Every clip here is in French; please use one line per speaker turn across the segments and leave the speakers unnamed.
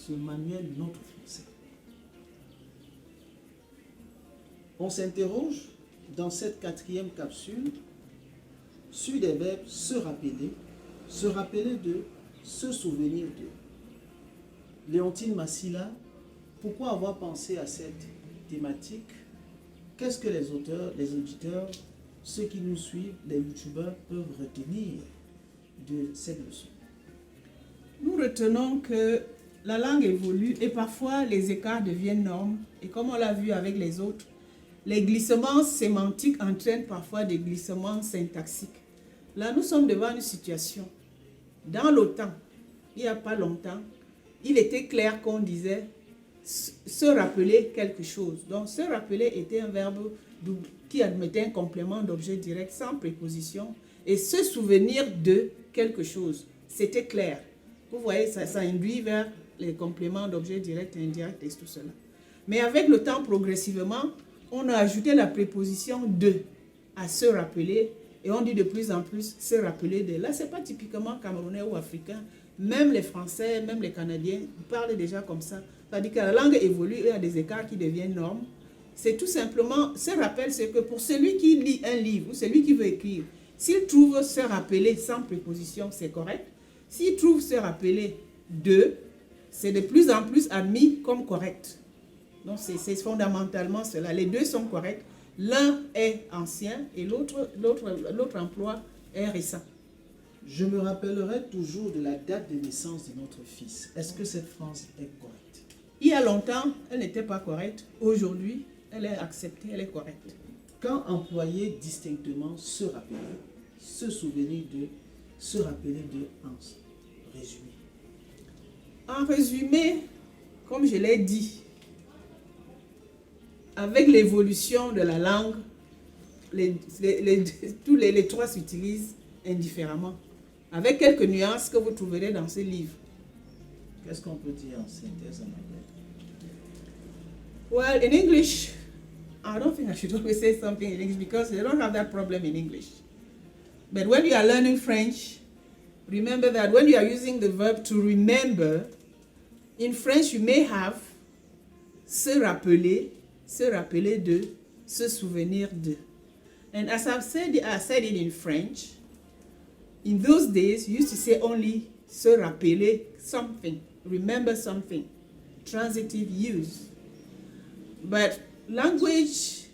ce manuel Notre Français. On s'interroge dans cette 4e capsule sur des verbes se rappeler de, se souvenir de. Léontine Massila, pourquoi avoir pensé à cette thématique? Qu'est-ce que les auteurs, les auditeurs, ceux qui nous suivent, les youtubeurs peuvent retenir de cette leçon?
Nous retenons que la langue évolue et parfois les écarts deviennent normes. Et comme on l'a vu avec les autres, les glissements sémantiques entraînent parfois des glissements syntaxiques. Là, nous sommes devant une situation. Dans l'OTAN, il n'y a pas longtemps, il était clair qu'on disait se rappeler quelque chose. Donc, se rappeler était un verbe qui admettait un complément d'objet direct sans préposition et se souvenir de quelque chose. C'était clair. Vous voyez, ça induit vers les compléments d'objet direct et indirect et tout cela. Mais avec le temps, progressivement, on a ajouté la préposition de à se rappeler et on dit de plus en plus se rappeler de. Là, ce n'est pas typiquement camerounais ou africain. Même les Français, même les Canadiens parlent déjà comme ça. C'est-à-dire que la langue évolue, il y a des écarts qui deviennent normes. C'est tout simplement, se rappelle, c'est que pour celui qui lit un livre ou celui qui veut écrire, s'il trouve se rappeler sans préposition, c'est correct. S'il trouve se rappeler de, c'est de plus en plus admis comme correct. Donc c'est fondamentalement cela. Les deux sont corrects. L'un est ancien et l'autre emploi est récent.
Je me rappellerai toujours de la date de naissance de notre fils. Est-ce que cette phrase est correcte?
Il y a longtemps, elle n'était pas correcte. Aujourd'hui, elle est acceptée, elle est correcte.
Quand employer distinctement se rappeler, se souvenir de, se rappeler de en résumé?
En résumé, comme je l'ai dit, avec l'évolution de la langue, les trois s'utilisent indifféremment, avec quelques nuances que vous trouverez dans ce livre.
Qu'est-ce qu'on peut dire en synthèse en anglais?
Well, in English, I don't think I should always say something in English because they don't have that problem in English. But when you are learning French, remember that when you are using the verb to remember, in French you may have se rappeler de, se souvenir de. And as I said it in French, in those days you used to say only se rappeler something, remember something, transitive use. But languages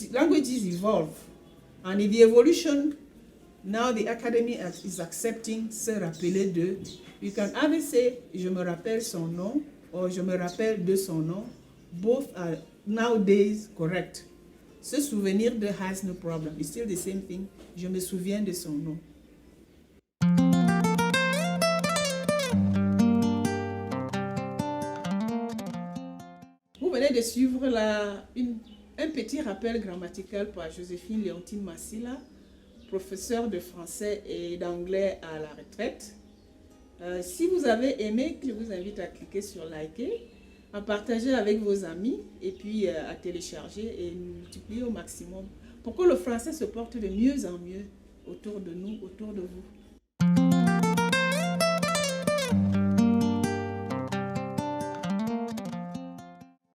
evolve, and in the evolution, now the academy is accepting se rappeler de. You can either say je me rappelle son nom or je me rappelle de son nom. Both are nowadays correct. Se souvenir de has no problem. It's still the same thing. Je me souviens de son nom. Vous venez de suivre un petit rappel grammatical par Joséphine Léontine Massila, professeure de français et d'anglais à la retraite. Si vous avez aimé, je vous invite à cliquer sur liker, à partager avec vos amis et puis à télécharger et multiplier au maximum pour que le français se porte de mieux en mieux autour de nous, autour de vous.